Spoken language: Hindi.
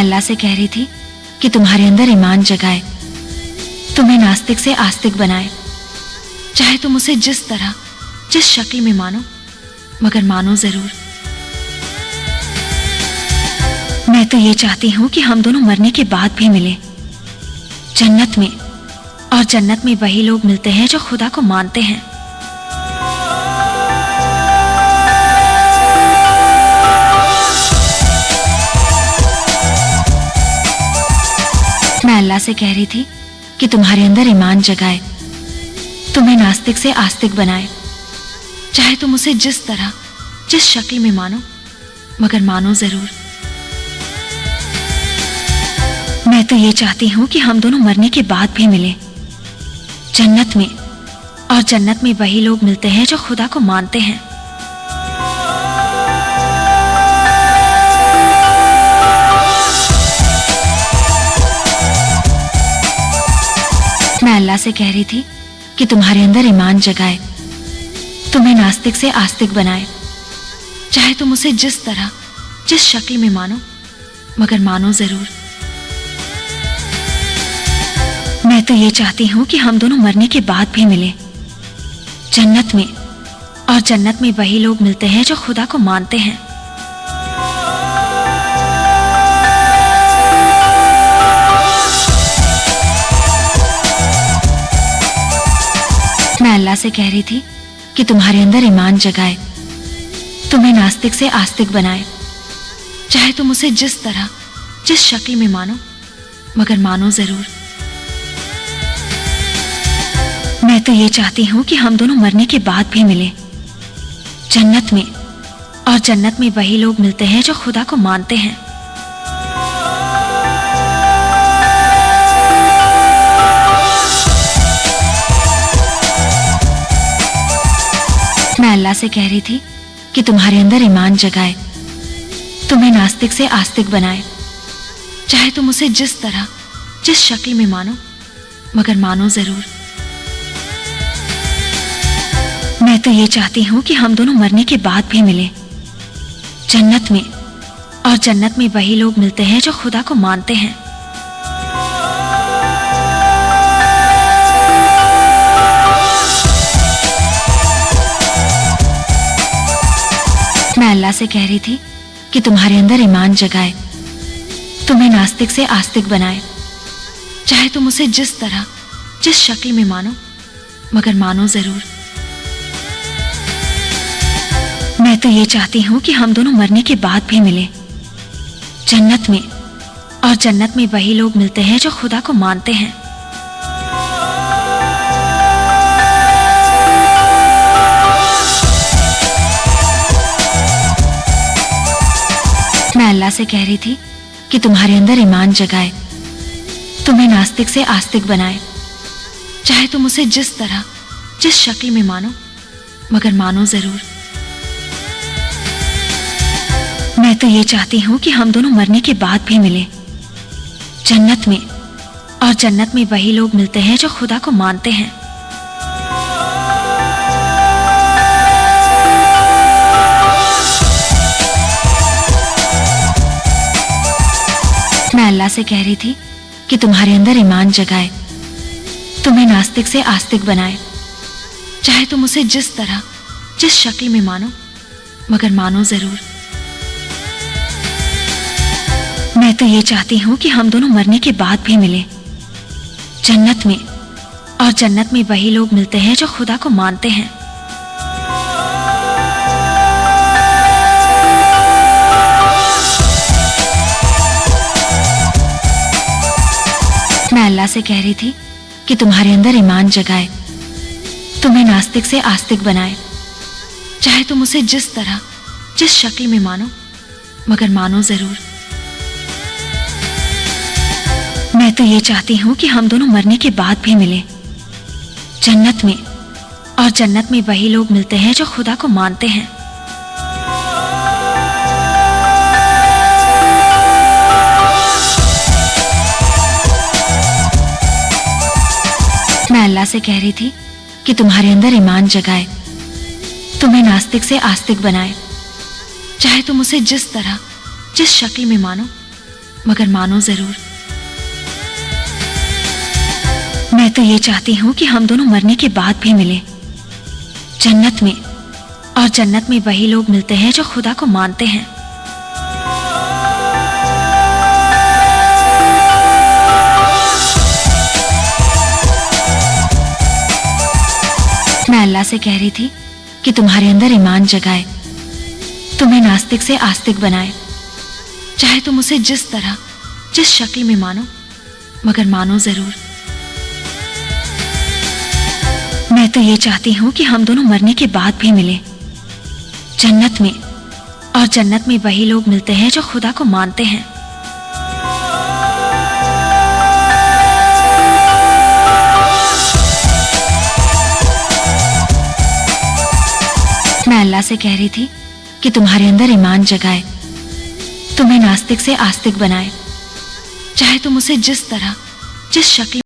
अल्लाह से कह रही थी कि तुम्हारे अंदर ईमान जगाए, तुम्हें नास्तिक से आस्तिक बनाए। चाहे तुम उसे जिस तरह जिस शक्ल में मानो, मगर मानो जरूर। मैं तो ये चाहती हूं कि हम दोनों मरने के बाद भी मिले जन्नत में, और जन्नत में वही लोग मिलते हैं जो खुदा को मानते हैं। मैं अल्लाह से कह रही थी कि तुम्हारे अंदर ईमान जगाए, तुम्हें नास्तिक से आस्तिक बनाए। चाहे तुम उसे जिस तरह जिस शक्ल में मानो, मगर मानो जरूर। मैं तो ये चाहती हूं कि हम दोनों मरने के बाद भी मिले जन्नत में, और जन्नत में वही लोग मिलते हैं जो खुदा को मानते हैं। मैं अल्लाह से कह रही थी कि तुम्हारे अंदर ईमान जगाए, तुम्हें नास्तिक से आस्तिक बनाए। चाहे तुम उसे जिस तरह जिस शक्ल में मानो, मगर मानो जरूर। मैं तो ये चाहती हूं कि हम दोनों मरने के बाद भी मिले जन्नत में, और जन्नत में वही लोग मिलते हैं जो खुदा को मानते हैं। मैं अल्लाह से कह रही थी कि तुम्हारे अंदर ईमान जगाए, तुम्हें नास्तिक से आस्तिक बनाए। चाहे तुम उसे जिस तरह जिस शक्ल में मानो, मगर मानो जरूर। मैं तो ये चाहती हूं कि हम दोनों मरने के बाद भी मिले जन्नत में, और जन्नत में वही लोग मिलते हैं जो खुदा को मानते हैं। मैं अल्लाह से कह रही थी कि तुम्हारे अंदर ईमान जगाए, तुम्हें नास्तिक से आस्तिक बनाए। चाहे तुम उसे जिस तरह जिस शक्ल में मानो, मगर मानो जरूर। मैं तो ये चाहती हूं कि हम दोनों मरने के बाद भी मिले जन्नत में, और जन्नत में वही लोग मिलते हैं जो खुदा को मानते हैं। मैं अल्लाह से कह रही थी कि तुम्हारे अंदर ईमान जगाए, तुम्हें नास्तिक से आस्तिक बनाए। चाहे तुम उसे जिस तरह जिस शक्ल में मानो, मगर मानो जरूर। मैं तो ये चाहती हूं कि हम दोनों मरने के बाद भी मिले जन्नत में, और जन्नत में वही लोग मिलते हैं जो खुदा को मानते हैं। मैं अल्लाह से कह रही थी कि तुम्हारे अंदर ईमान जगाए, तुम्हें नास्तिक से आस्तिक बनाए। चाहे तुम उसे जिस तरह जिस शक्ल में मानो, मगर मानो जरूर। मैं तो ये चाहती हूं कि हम दोनों मरने के बाद भी मिले जन्नत में, और जन्नत में वही लोग मिलते हैं जो खुदा को मानते हैं। मैं अल्लाह से कह रही थी कि तुम्हारे अंदर ईमान जगाए, तुम्हें नास्तिक से आस्तिक बनाए। चाहे तुम उसे जिस तरह जिस शक्ल में मानो, मगर मानो जरूर। मैं तो ये चाहती हूं कि हम दोनों मरने के बाद भी मिले जन्नत में, और जन्नत में वही लोग मिलते हैं जो खुदा को मानते हैं। मैं अल्लाह से कह रही थी कि तुम्हारे अंदर ईमान जगाए, तुम्हें नास्तिक से आस्तिक बनाए। चाहे तुम उसे जिस तरह जिस शक्ल में मानो, मगर मानो जरूर। मैं तो ये चाहती हूं कि हम दोनों मरने के बाद भी मिले जन्नत में, और जन्नत में वही लोग मिलते हैं जो खुदा को मानते हैं। मैं अल्लाह से कह रही थी कि तुम्हारे अंदर ईमान जगाए, तुम्हें नास्तिक से आस्तिक बनाए। चाहे तुम उसे जिस तरह जिस शक्ल में मानो, मगर मानो जरूर। मैं तो ये चाहती हूं कि हम दोनों मरने के बाद भी मिले जन्नत में, और जन्नत में वही लोग मिलते हैं जो खुदा को मानते हैं। मैं अल्लाह से कह रही थी कि तुम्हारे अंदर ईमान जगाए, तुम्हें नास्तिक से आस्तिक बनाए, चाहे तुम उसे जिस तरह जिस शक्ल में मानो, मगर मानो जरूर। मैं तो ये चाहती हूं कि हम दोनों मरने के बाद भी मिले जन्नत में, और जन्नत में वही लोग मिलते हैं जो खुदा को मानते हैं। मैं अल्लाह से कह रही थी कि तुम्हारे अंदर ईमान जगाए, तुम्हें नास्तिक से आस्तिक बनाए, चाहे तुम उसे जिस तरह जिस शक्ल